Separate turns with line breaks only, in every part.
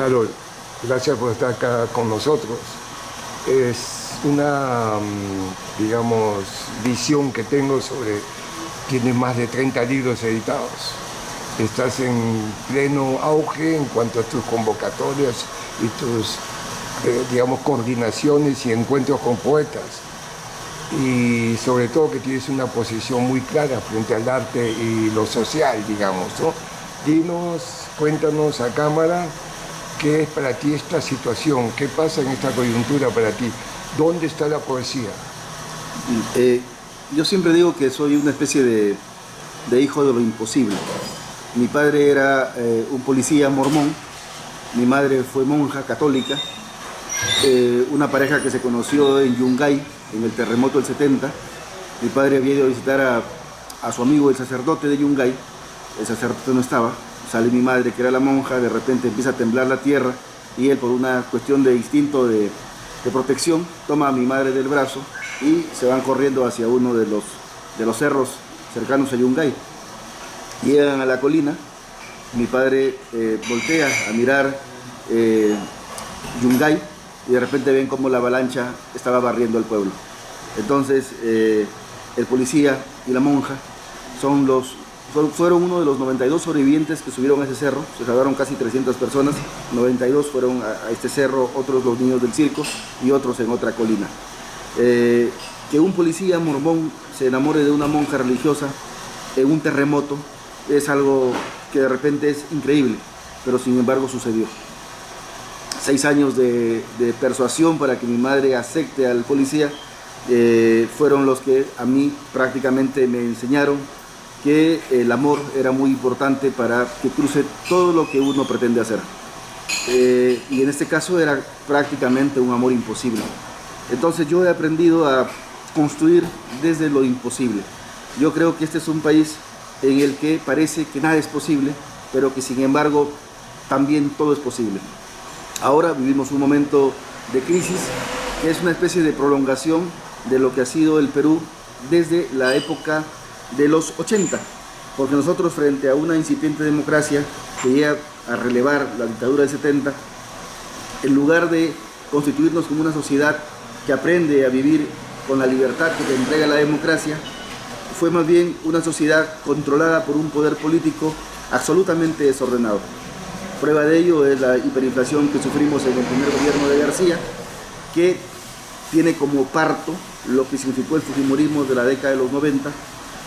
Carol, gracias por estar acá con nosotros. Es una, digamos, visión que tengo sobre... Tienes más de 30 libros editados. Estás en pleno auge en cuanto a tus convocatorias y tus, digamos, coordinaciones y encuentros con poetas. Y sobre todo que tienes una posición muy clara frente al arte y lo social, digamos, ¿no? Dinos, cuéntanos a cámara qué es para ti esta situación, qué pasa en esta coyuntura para ti, dónde está la poesía.
Yo siempre digo que soy una especie de hijo de lo imposible. Mi padre era un policía mormón, mi madre fue monja católica, una pareja que se conoció en Yungay, en el terremoto del 70. Mi padre había ido a visitar a su amigo el sacerdote de Yungay, el sacerdote no estaba, sale mi madre que era la monja, de repente empieza a temblar la tierra y él por una cuestión de instinto de protección toma a mi madre del brazo y se van corriendo hacia uno de los cerros cercanos a Yungay. Llegan a la colina, mi padre voltea a mirar Yungay y de repente ven cómo la avalancha estaba barriendo el pueblo. Entonces el policía y la monja fueron uno de los 92 sobrevivientes que subieron a ese cerro. Se salvaron casi 300 personas, 92 fueron a este cerro, otros los niños del circo y otros en otra colina. Que un policía mormón se enamore de una monja religiosa en un terremoto es algo que de repente es increíble, pero sin embargo sucedió. 6 años de persuasión para que mi madre acepte al policía fueron los que a mí prácticamente me enseñaron que el amor era muy importante para que cruce todo lo que uno pretende hacer. Y en este caso era prácticamente un amor imposible. Entonces yo he aprendido a construir desde lo imposible. Yo creo que este es un país en el que parece que nada es posible, pero que sin embargo también todo es posible. Ahora vivimos un momento de crisis que es una especie de prolongación de lo que ha sido el Perú desde la época de los 80, porque nosotros frente a una incipiente democracia que llega a relevar la dictadura del 70, en lugar de constituirnos como una sociedad que aprende a vivir con la libertad que te entrega la democracia, fue más bien una sociedad controlada por un poder político absolutamente desordenado. Prueba de ello es la hiperinflación que sufrimos en el primer gobierno de García, que tiene como parto lo que significó el fujimorismo de la década de los 90,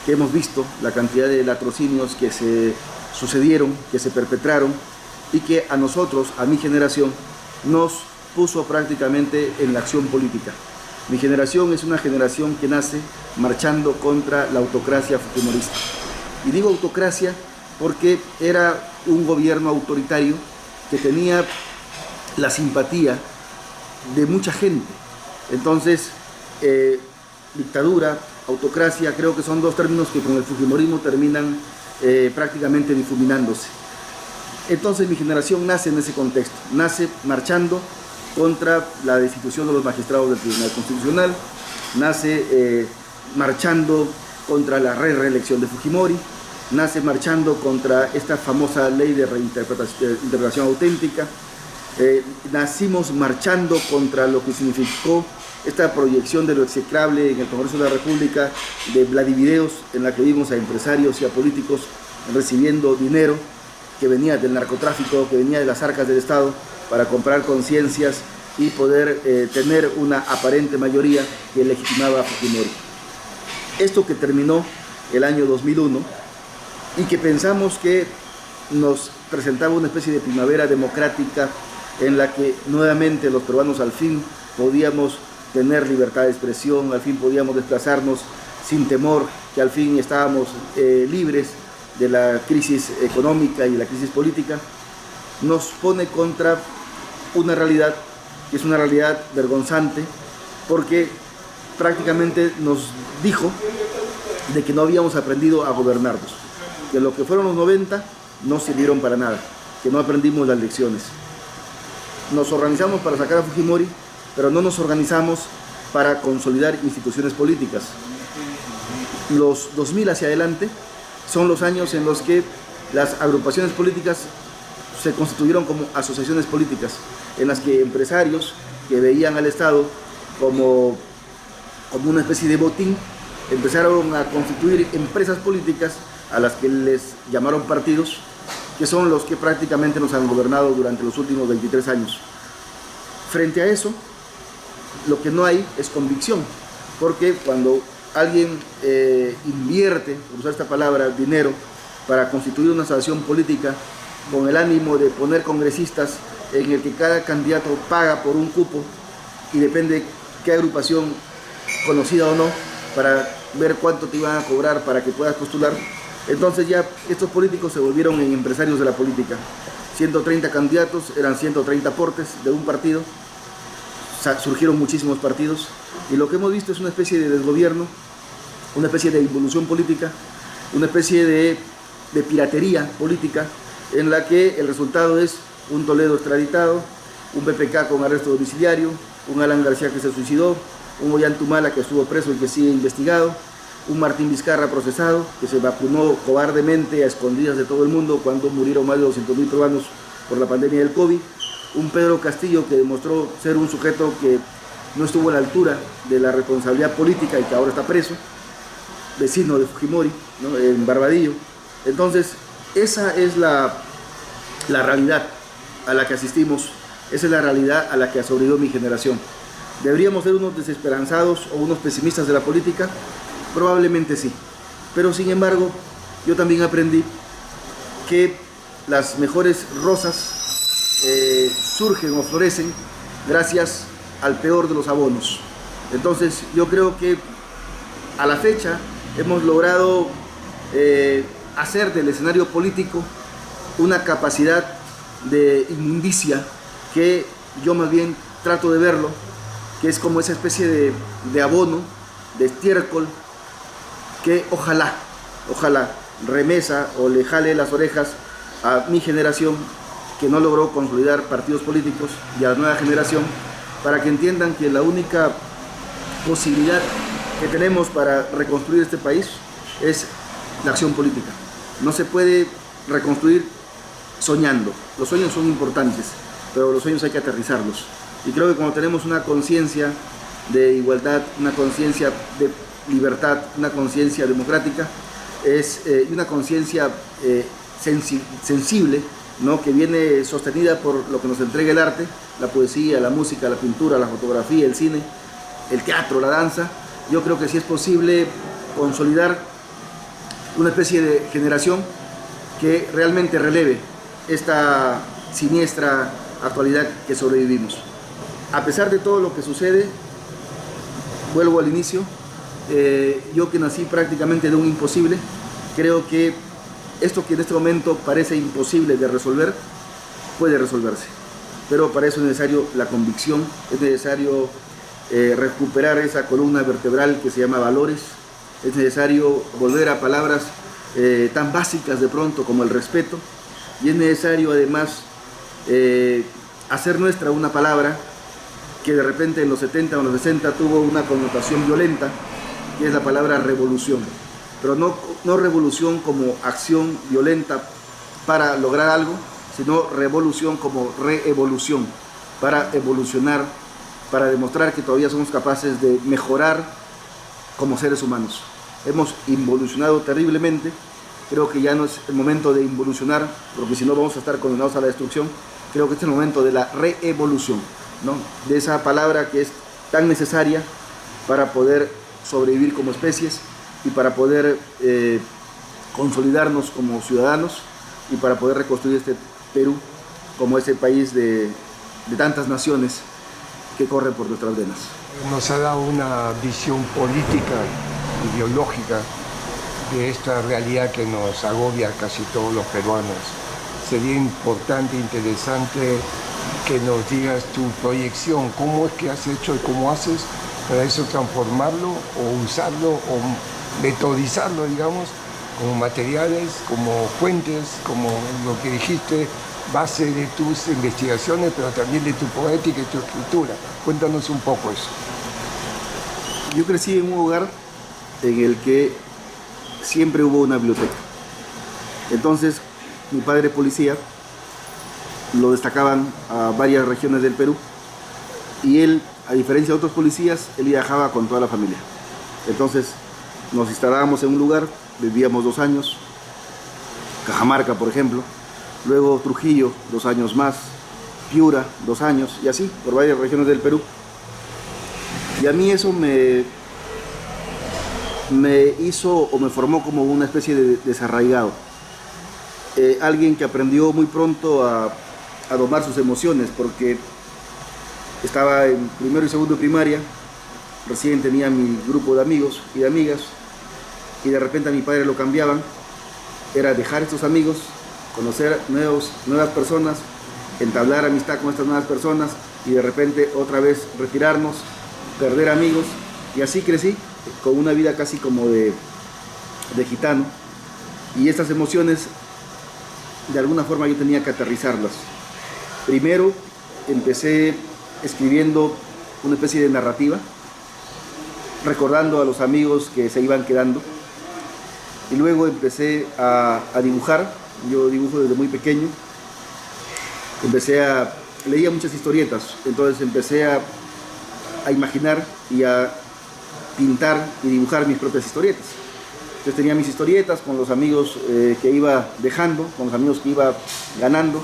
que hemos visto la cantidad de latrocinios que se sucedieron, que se perpetraron y que a nosotros, a mi generación, nos puso prácticamente en la acción política. Mi generación es una generación que nace marchando contra la autocracia fujimorista. Y digo autocracia porque era un gobierno autoritario que tenía la simpatía de mucha gente. Entonces, dictadura, autocracia, creo que son dos términos que con el fujimorismo terminan prácticamente difuminándose. Entonces mi generación nace en ese contexto, nace marchando contra la destitución de los magistrados del Tribunal Constitucional, nace marchando contra la reelección de Fujimori, nace marchando contra esta famosa ley de interpretación auténtica, nacimos marchando contra lo que significó esta proyección de lo execrable en el Congreso de la República de Vladivideos, en la que vimos a empresarios y a políticos recibiendo dinero que venía del narcotráfico, que venía de las arcas del Estado, para comprar conciencias y poder tener una aparente mayoría que legitimaba a Fujimori. Esto que terminó el año 2001 y que pensamos que nos presentaba una especie de primavera democrática en la que nuevamente los peruanos al fin podíamos tener libertad de expresión, al fin podíamos desplazarnos sin temor, que al fin estábamos libres de la crisis económica y la crisis política, nos pone contra una realidad que es una realidad vergonzante, porque prácticamente nos dijo de que no habíamos aprendido a gobernarnos, que lo que fueron los 90 no sirvieron para nada, que no aprendimos las lecciones. Nos organizamos para sacar a Fujimori, pero no nos organizamos para consolidar instituciones políticas. Los 2000 hacia adelante son los años en los que las agrupaciones políticas se constituyeron como asociaciones políticas, en las que empresarios que veían al Estado como una especie de botín, empezaron a constituir empresas políticas a las que les llamaron partidos, que son los que prácticamente nos han gobernado durante los últimos 23 años. Frente a eso, lo que no hay es convicción, porque cuando alguien invierte, por usar esta palabra, dinero, para constituir una asociación política con el ánimo de poner congresistas en el que cada candidato paga por un cupo y depende qué agrupación, conocida o no, para ver cuánto te iban a cobrar para que puedas postular, entonces ya estos políticos se volvieron en empresarios de la política. 130 candidatos, eran 130 aportes de un partido, surgieron muchísimos partidos y lo que hemos visto es una especie de desgobierno, una especie de involución política, una especie de piratería política en la que el resultado es un Toledo extraditado, un PPK con arresto domiciliario, un Alan García que se suicidó, un Ollantumala que estuvo preso y que sigue investigado, un Martín Vizcarra procesado que se vacunó cobardemente a escondidas de todo el mundo cuando murieron más de 200.000 peruanos por la pandemia del COVID, un Pedro Castillo que demostró ser un sujeto que no estuvo a la altura de la responsabilidad política y que ahora está preso, vecino de Fujimori, ¿no?, en Barbadillo. Entonces, esa es la realidad a la que asistimos, esa es la realidad a la que ha sobrevivido mi generación. ¿Deberíamos ser unos desesperanzados o unos pesimistas de la política? Probablemente sí, pero sin embargo, yo también aprendí que las mejores rosas surgen o florecen gracias al peor de los abonos. Entonces, yo creo que a la fecha hemos logrado hacer del escenario político una capacidad de inmundicia que yo más bien trato de verlo, que es como esa especie de abono, de estiércol, que ojalá remesa o le jale las orejas a mi generación que no logró consolidar partidos políticos y a la nueva generación, para que entiendan que la única posibilidad que tenemos para reconstruir este país es la acción política. No se puede reconstruir soñando. Los sueños son importantes, pero los sueños hay que aterrizarlos. Y creo que cuando tenemos una conciencia de igualdad, una conciencia de libertad, una conciencia democrática, y una conciencia sensible, ¿no?, que viene sostenida por lo que nos entrega el arte, la poesía, la música, la pintura, la fotografía, el cine, el teatro, la danza. Yo creo que sí es posible consolidar una especie de generación que realmente releve esta siniestra actualidad que sobrevivimos. A pesar de todo lo que sucede, vuelvo al inicio, yo que nací prácticamente de un imposible, creo que esto que en este momento parece imposible de resolver, puede resolverse. Pero para eso es necesario la convicción, es necesario recuperar esa columna vertebral que se llama valores, es necesario volver a palabras tan básicas de pronto como el respeto, y es necesario además hacer nuestra una palabra que de repente en los 70 o los 60 tuvo una connotación violenta, que es la palabra revolución. Pero no revolución como acción violenta para lograr algo, sino revolución como reevolución, para evolucionar, para demostrar que todavía somos capaces de mejorar como seres humanos. Hemos involucionado terriblemente, creo que ya no es el momento de involucionar, porque si no vamos a estar condenados a la destrucción. Creo que este es el momento de la reevolución, ¿no?, de esa palabra que es tan necesaria para poder sobrevivir como especies y para poder consolidarnos como ciudadanos y para poder reconstruir este Perú como ese país de tantas naciones que corren por nuestras venas.
Nos ha dado una visión política, ideológica de esta realidad que nos agobia a casi todos los peruanos. Sería importante, interesante que nos digas tu proyección, cómo es que has hecho y cómo haces para eso transformarlo o usarlo o metodizarlo, digamos, como materiales, como fuentes, como lo que dijiste, base de tus investigaciones, pero también de tu poética y tu escritura. Cuéntanos un poco eso.
Yo crecí en un hogar en el que siempre hubo una biblioteca. Entonces, mi padre policía lo destacaban a varias regiones del Perú, y él, a diferencia de otros policías, él viajaba con toda la familia. Entonces nos instalábamos en un lugar, vivíamos 2 años, Cajamarca, por ejemplo, luego Trujillo, 2 años más, Piura, 2 años, y así, por varias regiones del Perú. Y a mí eso me hizo o me formó como una especie de desarraigado. Alguien que aprendió muy pronto a domar sus emociones, porque estaba en primero y segundo de primaria, recién tenía mi grupo de amigos y de amigas, y de repente a mi padre lo cambiaban. Era dejar estos amigos, conocer nuevas personas, entablar amistad con estas nuevas personas, y de repente otra vez retirarnos, perder amigos, y así crecí con una vida casi como de gitano. Y estas emociones, de alguna forma yo tenía que aterrizarlas. Primero empecé escribiendo una especie de narrativa, recordando a los amigos que se iban quedando, y luego empecé a dibujar. Yo dibujo desde muy pequeño. Leía muchas historietas, entonces empecé a imaginar y a pintar y dibujar mis propias historietas. Entonces tenía mis historietas con los amigos que iba dejando, con los amigos que iba ganando,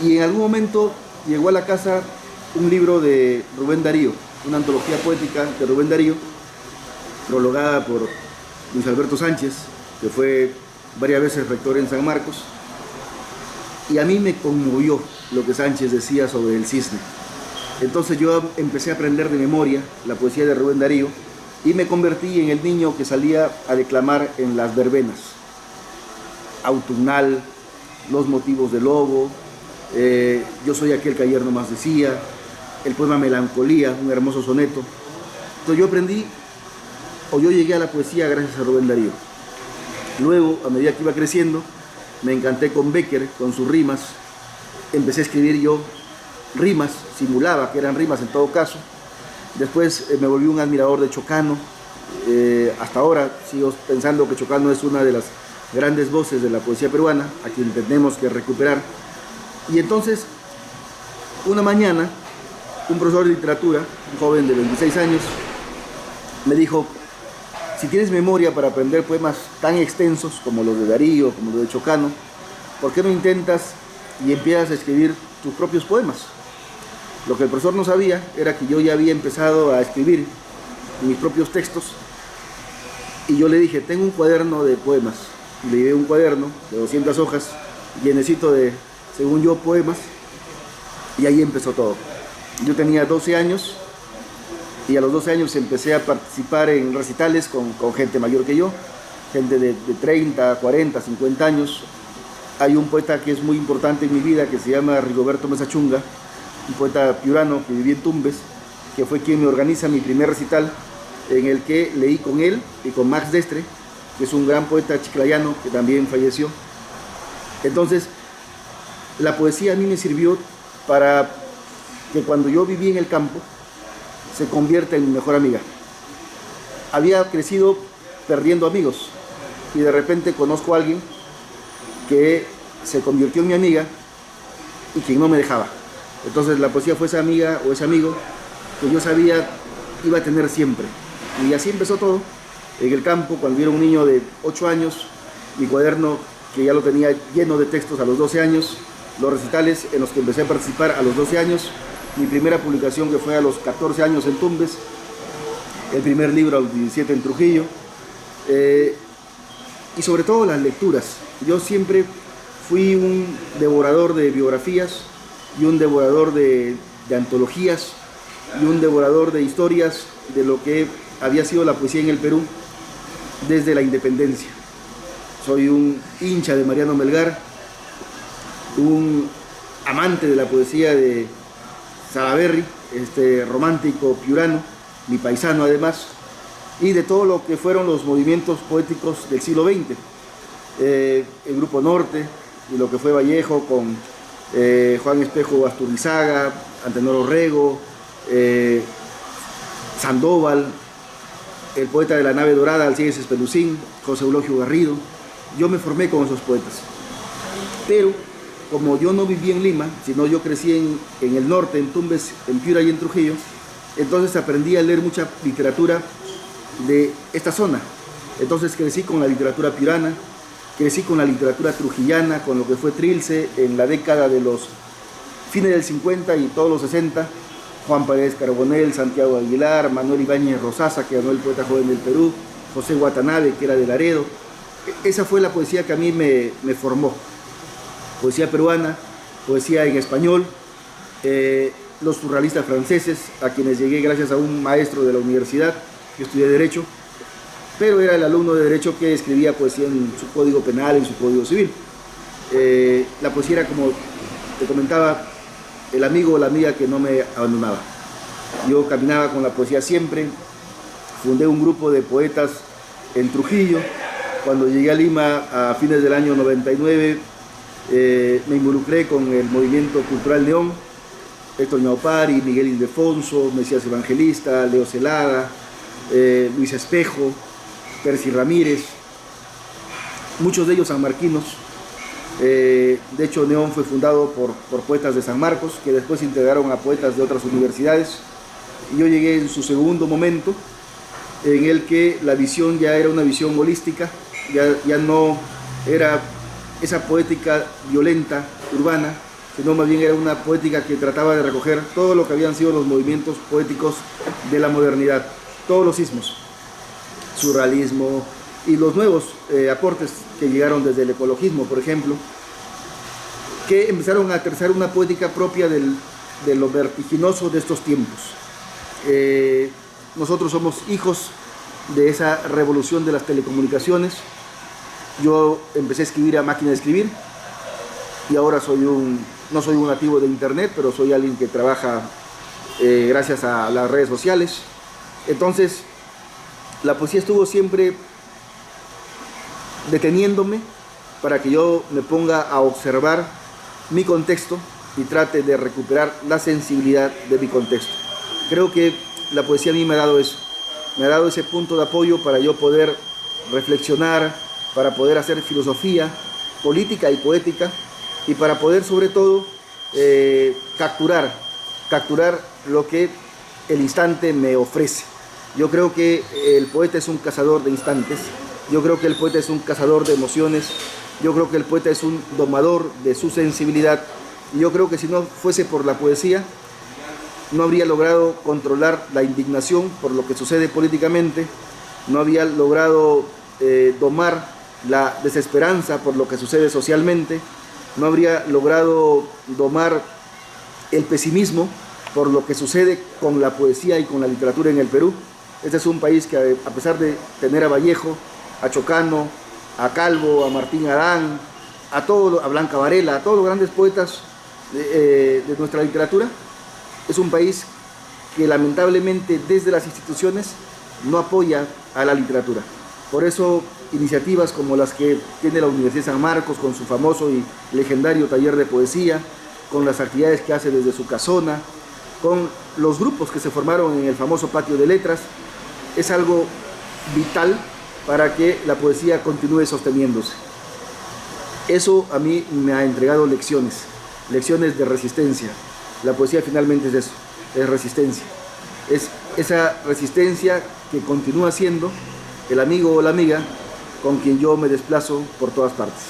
y en algún momento llegó a la casa un libro de Rubén Darío, una antología poética de Rubén Darío, prologada por Luis Alberto Sánchez, que fue varias veces rector en San Marcos, y a mí me conmovió lo que Sánchez decía sobre el cisne. Entonces yo empecé a aprender de memoria la poesía de Rubén Darío y me convertí en el niño que salía a declamar en las verbenas. Autumnal, Los motivos del lobo, Yo soy aquel que ayer nomás decía, el poema Melancolía, un hermoso soneto. Entonces yo llegué a la poesía gracias a Rubén Darío. Luego, a medida que iba creciendo, me encanté con Bécquer, con sus rimas. Empecé a escribir yo rimas, simulaba que eran rimas en todo caso. Después me volví un admirador de Chocano. Hasta ahora sigo pensando que Chocano es una de las grandes voces de la poesía peruana, a quien tenemos que recuperar. Y entonces, una mañana, un profesor de literatura, un joven de 26 años, me dijo: si tienes memoria para aprender poemas tan extensos como los de Darío, como los de Chocano, ¿por qué no intentas y empiezas a escribir tus propios poemas? Lo que el profesor no sabía era que yo ya había empezado a escribir mis propios textos, y yo le dije: tengo un cuaderno de poemas. Y le llevé un cuaderno de 200 hojas, llenecito de, según yo, poemas, y ahí empezó todo. Yo tenía 12 años, y a los 12 años empecé a participar en recitales con gente mayor que yo, gente de 30, 40, 50 años. Hay un poeta que es muy importante en mi vida, que se llama Rigoberto Mesa Chunga, un poeta piurano que vivía en Tumbes, que fue quien me organiza mi primer recital, en el que leí con él y con Max Destre, que es un gran poeta chiclayano que también falleció. Entonces, la poesía a mí me sirvió para que cuando yo viví en el campo, se convierta en mi mejor amiga. Había crecido perdiendo amigos, y de repente conozco a alguien que se convirtió en mi amiga y quien no me dejaba. Entonces la poesía fue esa amiga o ese amigo que yo sabía iba a tener siempre. Y así empezó todo. En el campo, cuando yo era un niño de 8 años, mi cuaderno, que ya lo tenía lleno de textos a los 12 años, los recitales en los que empecé a participar a los 12 años, mi primera publicación que fue a los 14 años en Tumbes, el primer libro a los 17 en Trujillo, y sobre todo las lecturas. Yo siempre fui un devorador de biografías, y un devorador de antologías, y un devorador de historias de lo que había sido la poesía en el Perú desde la independencia. Soy un hincha de Mariano Melgar, un amante de la poesía de Salaberry, este romántico piurano, mi paisano además, y de todo lo que fueron los movimientos poéticos del siglo XX. El Grupo Norte, y lo que fue Vallejo con Juan Espejo Asturizaga, Antenor Orrego, Sandoval, el poeta de la nave dorada, Alcides Espelucín, José Eulogio Garrido. Yo me formé con esos poetas. Pero como yo no viví en Lima, sino yo crecí en el norte, en Tumbes, en Piura y en Trujillo, entonces aprendí a leer mucha literatura de esta zona. Entonces crecí con la literatura piurana, crecí con la literatura trujillana, con lo que fue Trilce en la década de los fines del 50 y todos los 60, Juan Paredes Carbonell, Santiago Aguilar, Manuel Ibáñez Rosasa, que ganó el Poeta Joven del Perú, José Watanabe, que era de Laredo. Esa fue la poesía que a mí me formó. Poesía peruana, poesía en español, los surrealistas franceses, a quienes llegué gracias a un maestro de la universidad. Yo estudié Derecho, pero era el alumno de Derecho que escribía poesía en su código penal, en su código civil. La poesía era, como te comentaba, el amigo o la amiga que no me abandonaba. Yo caminaba con la poesía siempre, fundé un grupo de poetas en Trujillo. Cuando llegué a Lima a fines del año 99, me involucré con el movimiento cultural León, Héctor Ñaupari, Miguel Ildefonso, Mesías Evangelista, Leo Celada, Luis Espejo, Percy Ramírez, muchos de ellos sanmarquinos. De hecho, Neón fue fundado por poetas de San Marcos, que después se integraron a poetas de otras universidades. Y yo llegué en su segundo momento, en el que la visión ya era una visión holística, ya no era esa poética violenta, urbana, sino más bien era una poética que trataba de recoger todo lo que habían sido los movimientos poéticos de la modernidad, todos los ismos, surrealismo y los nuevos aportes que llegaron desde el ecologismo, por ejemplo, que empezaron a aterrizar una poética propia de lo vertiginoso de estos tiempos. Nosotros somos hijos de esa revolución de las telecomunicaciones. Yo empecé a escribir a máquina de escribir y ahora no soy un nativo de internet, pero soy alguien que trabaja gracias a las redes sociales. Entonces, la poesía estuvo siempre deteniéndome para que yo me ponga a observar mi contexto y trate de recuperar la sensibilidad de mi contexto. Creo que la poesía a mí me ha dado eso, me ha dado ese punto de apoyo para yo poder reflexionar, para poder hacer filosofía, política y poética, y para poder sobre todo capturar lo que el instante me ofrece. Yo creo que el poeta es un cazador de instantes, yo creo que el poeta es un cazador de emociones, yo creo que el poeta es un domador de su sensibilidad, y yo creo que si no fuese por la poesía, no habría logrado controlar la indignación por lo que sucede políticamente, no habría logrado domar la desesperanza por lo que sucede socialmente, no habría logrado domar el pesimismo por lo que sucede con la poesía y con la literatura en el Perú. Este es un país que, a pesar de tener a Vallejo, a Chocano, a Calvo, a Martín Arán, a Blanca Varela, a todos los grandes poetas de nuestra literatura, es un país que lamentablemente desde las instituciones no apoya a la literatura. Por eso iniciativas como las que tiene la Universidad de San Marcos con su famoso y legendario taller de poesía, con las actividades que hace desde su casona, con los grupos que se formaron en el famoso patio de letras, es algo vital para que la poesía continúe sosteniéndose. Eso a mí me ha entregado lecciones de resistencia. La poesía finalmente es eso, es resistencia. Es esa resistencia que continúa siendo el amigo o la amiga con quien yo me desplazo por todas partes.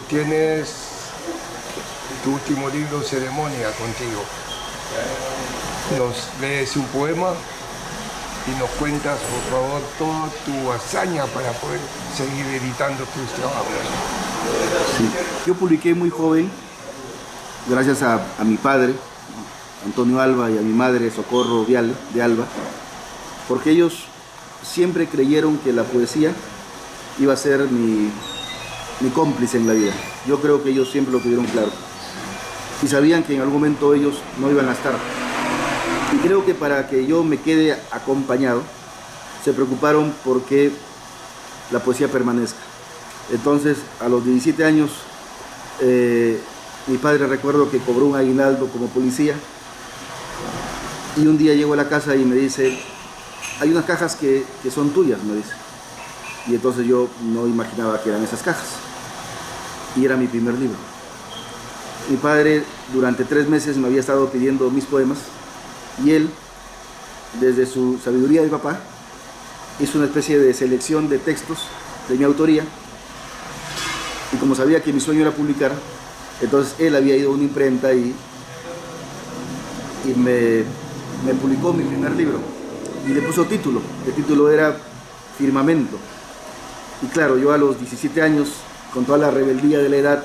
Tienes tu último libro, Ceremonia, contigo. Nos lees un poema y nos cuentas, por favor, toda tu hazaña para poder seguir editando tus trabajos.
Sí. Yo publiqué muy joven, gracias a mi padre, Antonio Alba, y a mi madre, Socorro Vial, de Alba, porque ellos siempre creyeron que la poesía iba a ser mi cómplice en la vida. Yo creo que ellos siempre lo tuvieron claro. Y sabían que en algún momento ellos no iban a estar. Y creo que para que yo me quede acompañado, se preocuparon porque la poesía permanezca. Entonces, a los 17 años, mi padre, recuerdo que cobró un aguinaldo como policía, y un día llego a la casa y me dice: hay unas cajas que son tuyas, me dice. Y entonces yo no imaginaba que eran esas cajas. Y era mi primer libro. Mi padre durante 3 meses me había estado pidiendo mis poemas y él, desde su sabiduría de papá, hizo una especie de selección de textos de mi autoría, y como sabía que mi sueño era publicar, entonces él había ido a una imprenta y me publicó mi primer libro y le puso título. El título era Firmamento. Y claro, yo a los 17 años, con toda la rebeldía de la edad,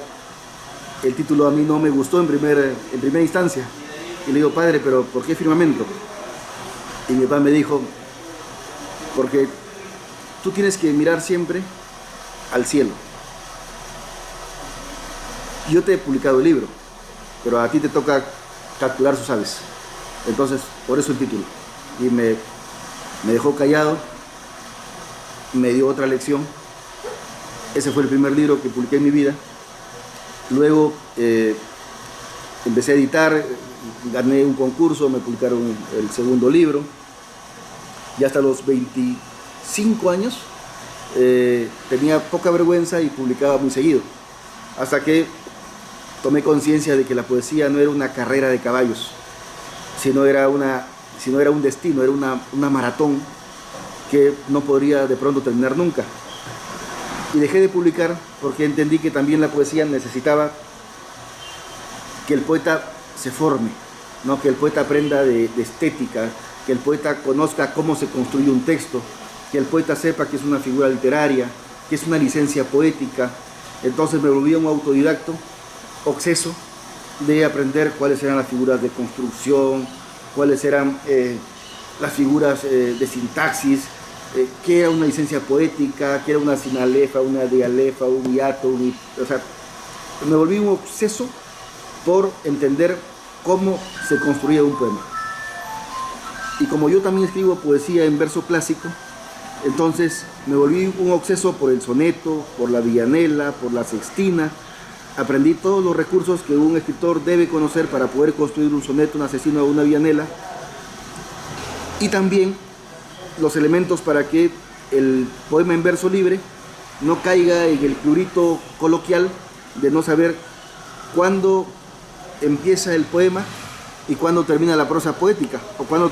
el título a mí no me gustó en primera instancia. Y le digo, padre, pero ¿por qué Firmamento? Y mi papá me dijo, porque tú tienes que mirar siempre al cielo. Yo te he publicado el libro, pero a ti te toca calcular sus aves. Entonces, por eso el título. Y me dejó callado, me dio otra lección. Ese fue el primer libro que publiqué en mi vida. Luego empecé a editar, gané un concurso, me publicaron el segundo libro. Y hasta los 25 años tenía poca vergüenza y publicaba muy seguido. Hasta que tomé conciencia de que la poesía no era una carrera de caballos, sino era un destino, era una maratón que no podría de pronto terminar nunca. Y dejé de publicar porque entendí que también la poesía necesitaba que el poeta se forme, ¿no? Que el poeta aprenda de estética, que el poeta conozca cómo se construye un texto, que el poeta sepa que es una figura literaria, que es una licencia poética. Entonces me volví un autodidacto obseso de aprender cuáles eran las figuras de construcción, cuáles eran las figuras de sintaxis, qué era una licencia poética, qué era una sinalefa, una dialefa, un hiato, o sea, me volví un obseso por entender cómo se construía un poema. Y como yo también escribo poesía en verso clásico, entonces me volví un obseso por el soneto, por la villanela, por la sextina. Aprendí todos los recursos que un escritor debe conocer para poder construir un soneto, una sextina o una villanela. Y también los elementos para que el poema en verso libre no caiga en el plurito coloquial de no saber cuándo empieza el poema y cuándo termina la prosa poética, o cuándo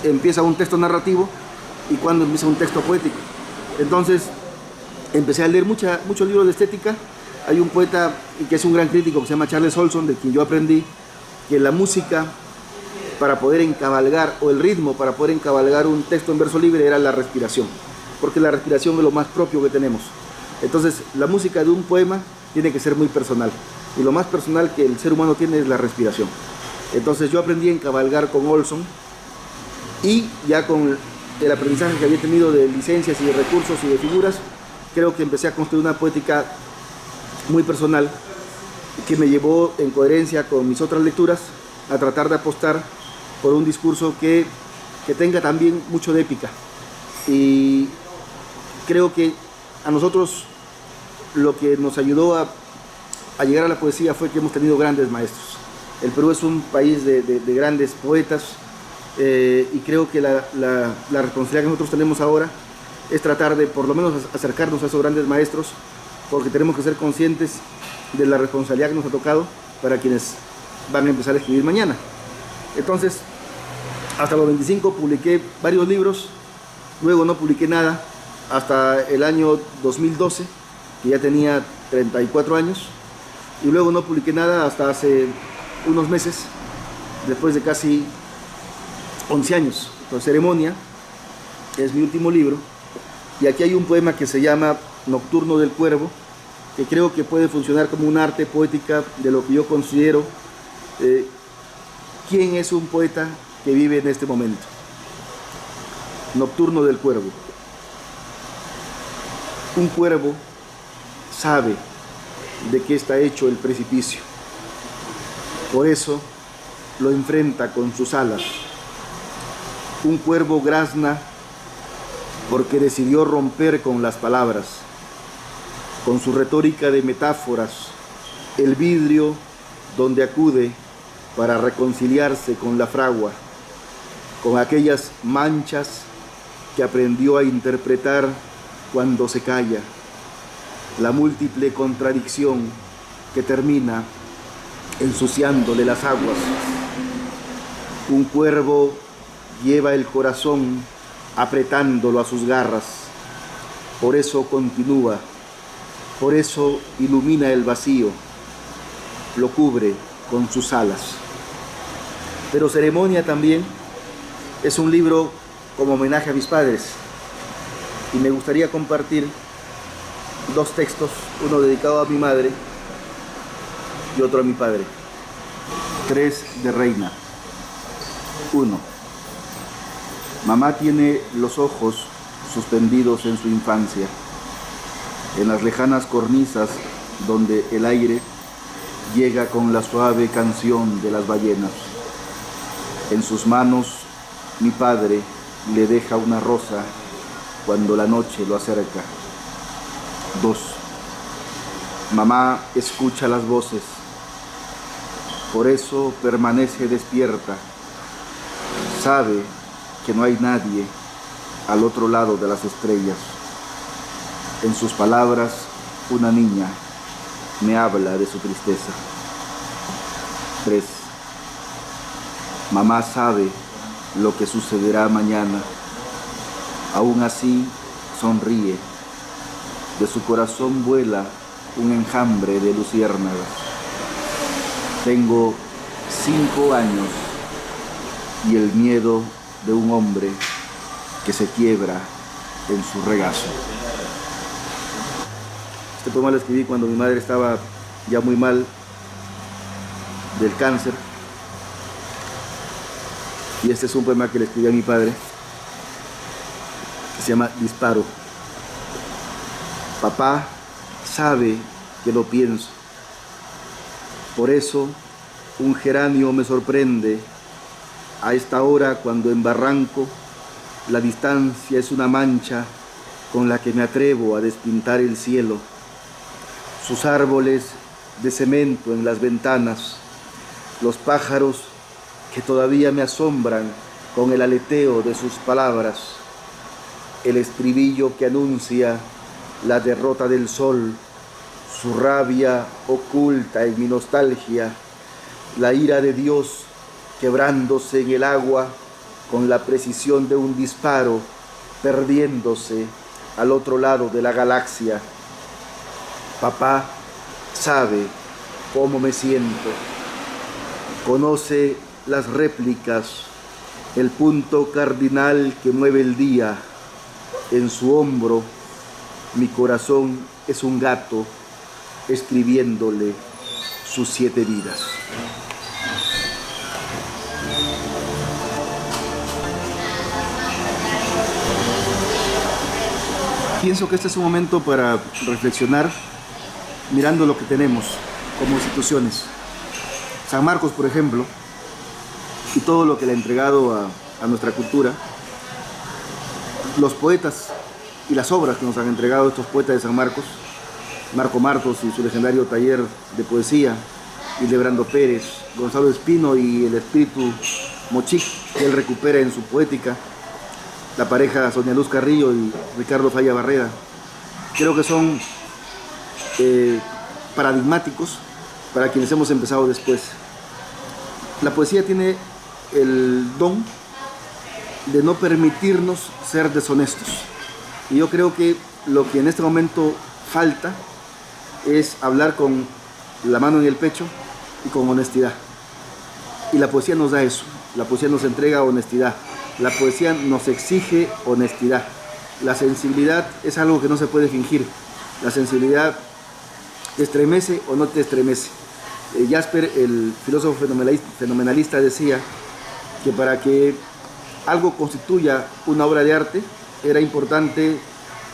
empieza un texto narrativo y cuándo empieza un texto poético. Entonces empecé a leer muchos libros de estética. Hay un poeta que es un gran crítico que se llama Charles Olson, de quien yo aprendí que la música para poder encabalgar, o el ritmo para poder encabalgar un texto en verso libre, era la respiración, porque la respiración es lo más propio que tenemos. Entonces la música de un poema tiene que ser muy personal, y lo más personal que el ser humano tiene es la respiración. Entonces yo aprendí a encabalgar con Olson, y ya con el aprendizaje que había tenido de licencias y de recursos y de figuras, creo que empecé a construir una poética muy personal que me llevó, en coherencia con mis otras lecturas, a tratar de apostar por un discurso que tenga también mucho de épica. Y creo que a nosotros lo que nos ayudó a llegar a la poesía fue que hemos tenido grandes maestros. El Perú es un país de grandes poetas, y creo que la responsabilidad que nosotros tenemos ahora es tratar de por lo menos acercarnos a esos grandes maestros, porque tenemos que ser conscientes de la responsabilidad que nos ha tocado para quienes van a empezar a escribir mañana. Entonces, hasta los 25 publiqué varios libros, luego no publiqué nada hasta el año 2012, que ya tenía 34 años, y luego no publiqué nada hasta hace unos meses, después de casi 11 años. Entonces, Ceremonia es mi último libro, y aquí hay un poema que se llama Nocturno del Cuervo, que creo que puede funcionar como un arte poética de lo que yo considero quién es un poeta que vive en este momento. Nocturno del Cuervo. Un cuervo sabe de qué está hecho el precipicio, por eso lo enfrenta con sus alas. Un cuervo grazna porque decidió romper con las palabras, con su retórica de metáforas, el vidrio donde acude para reconciliarse con la fragua, con aquellas manchas que aprendió a interpretar cuando se calla, la múltiple contradicción que termina ensuciándole las aguas. Un cuervo lleva el corazón apretándolo a sus garras. Por eso continúa, por eso ilumina el vacío, lo cubre con sus alas. Pero Ceremonia también es un libro como homenaje a mis padres, y me gustaría compartir dos textos, uno dedicado a mi madre y otro a mi padre. 3 de Reina. 1. Mamá tiene los ojos suspendidos en su infancia, en las lejanas cornisas donde el aire llega con la suave canción de las ballenas. En sus manos mi padre le deja una rosa cuando la noche lo acerca. 2. Mamá escucha las voces, por eso permanece despierta. Sabe que no hay nadie al otro lado de las estrellas. En sus palabras, una niña me habla de su tristeza. 3. Mamá sabe lo que sucederá mañana. Aún así, sonríe. De su corazón vuela un enjambre de luciérnagas. Tengo 5 años y el miedo de un hombre que se quiebra en su regazo. Este poema lo escribí cuando mi madre estaba ya muy mal del cáncer. Y este es un poema que le escribí a mi padre, que se llama Disparo. Papá sabe que lo pienso. Por eso un geranio me sorprende a esta hora cuando en Barranco la distancia es una mancha con la que me atrevo a despintar el cielo. Sus árboles de cemento en las ventanas, los pájaros que todavía me asombran con el aleteo de sus palabras, el estribillo que anuncia la derrota del sol, su rabia oculta en mi nostalgia, la ira de Dios quebrándose en el agua con la precisión de un disparo, perdiéndose al otro lado de la galaxia. Papá sabe cómo me siento, conoce las réplicas, el punto cardinal que mueve el día. En su hombro, mi corazón es un gato escribiéndole sus 7 vidas. Pienso que este es un momento para reflexionar mirando lo que tenemos como instituciones. San Marcos, por ejemplo, y todo lo que le ha entregado a nuestra cultura, los poetas y las obras que nos han entregado estos poetas de San Marcos, Marco Martos y su legendario taller de poesía, Hildebrando Pérez, Gonzalo Espino y el espíritu Mochic que él recupera en su poética, la pareja Sonia Luz Carrillo y Ricardo Falla Barrera, creo que son paradigmáticos para quienes hemos empezado después. La poesía tiene el don de no permitirnos ser deshonestos. Y yo creo que lo que en este momento falta es hablar con la mano en el pecho y con honestidad. Y la poesía nos da eso. La poesía nos entrega honestidad. La poesía nos exige honestidad. La sensibilidad es algo que no se puede fingir. La sensibilidad te estremece o no te estremece. Jasper, el filósofo fenomenalista, decía que para que algo constituya una obra de arte era importante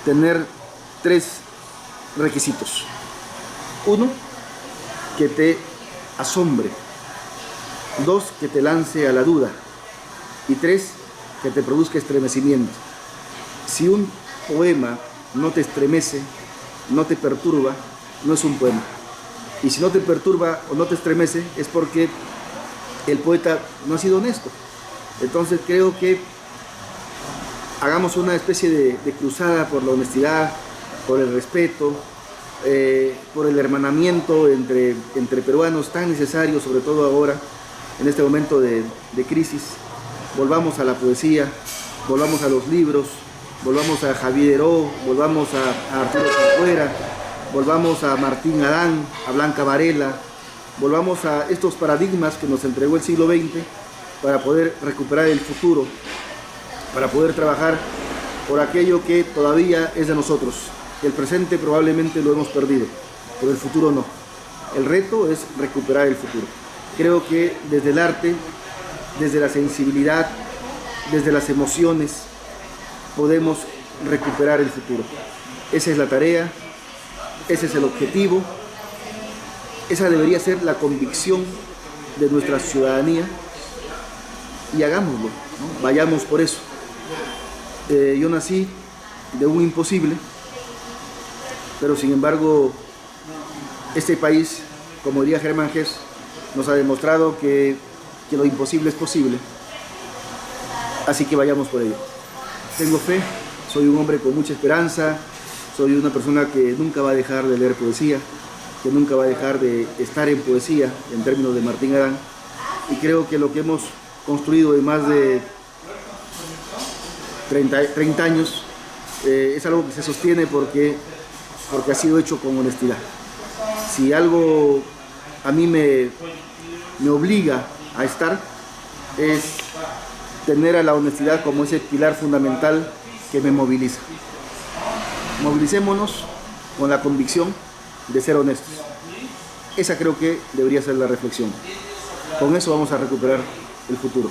tener 3 requisitos. 1, que te asombre. 2, que te lance a la duda. Y 3, que te produzca estremecimiento. Si un poema no te estremece, no te perturba, no es un poema. Y si no te perturba o no te estremece, es porque el poeta no ha sido honesto. Entonces creo que hagamos una especie de cruzada por la honestidad, por el respeto, por el hermanamiento entre peruanos tan necesario, sobre todo ahora, en este momento de crisis. Volvamos a la poesía, volvamos a los libros, volvamos a Javier Heró, volvamos a Arturo Corcuera, volvamos a Martín Adán, a Blanca Varela, volvamos a estos paradigmas que nos entregó el siglo XX para poder recuperar el futuro, para poder trabajar por aquello que todavía es de nosotros. El presente probablemente lo hemos perdido, pero el futuro no. El reto es recuperar el futuro. Creo que desde el arte, desde la sensibilidad, desde las emociones, podemos recuperar el futuro. Esa es la tarea, ese es el objetivo, esa debería ser la convicción de nuestra ciudadanía y hagámoslo, ¿no? Vayamos por eso. Yo nací de un imposible, pero sin embargo este país, como diría Germán Hesse, nos ha demostrado que lo imposible es posible, así que vayamos por ello. Tengo fe, soy un hombre con mucha esperanza, soy una persona que nunca va a dejar de leer poesía, que nunca va a dejar de estar en poesía, en términos de Martín Adán, y creo que lo que hemos construido en más de 30 años es algo que se sostiene porque ha sido hecho con honestidad. Si algo a mí me obliga a estar, es tener a la honestidad como ese pilar fundamental que me moviliza. Movilicémonos con la convicción de ser honestos. Esa creo que debería ser la reflexión. Con eso vamos a recuperar el futuro.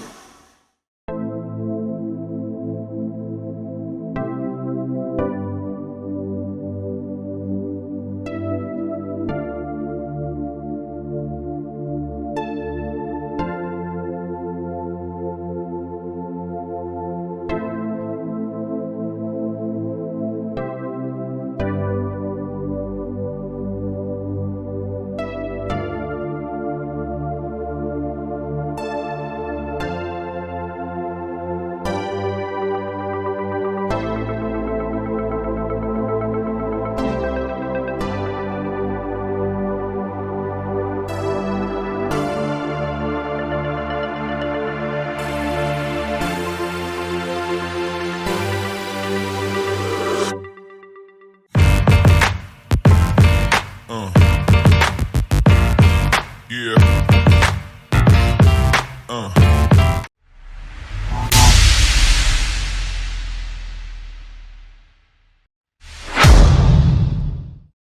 Yeah.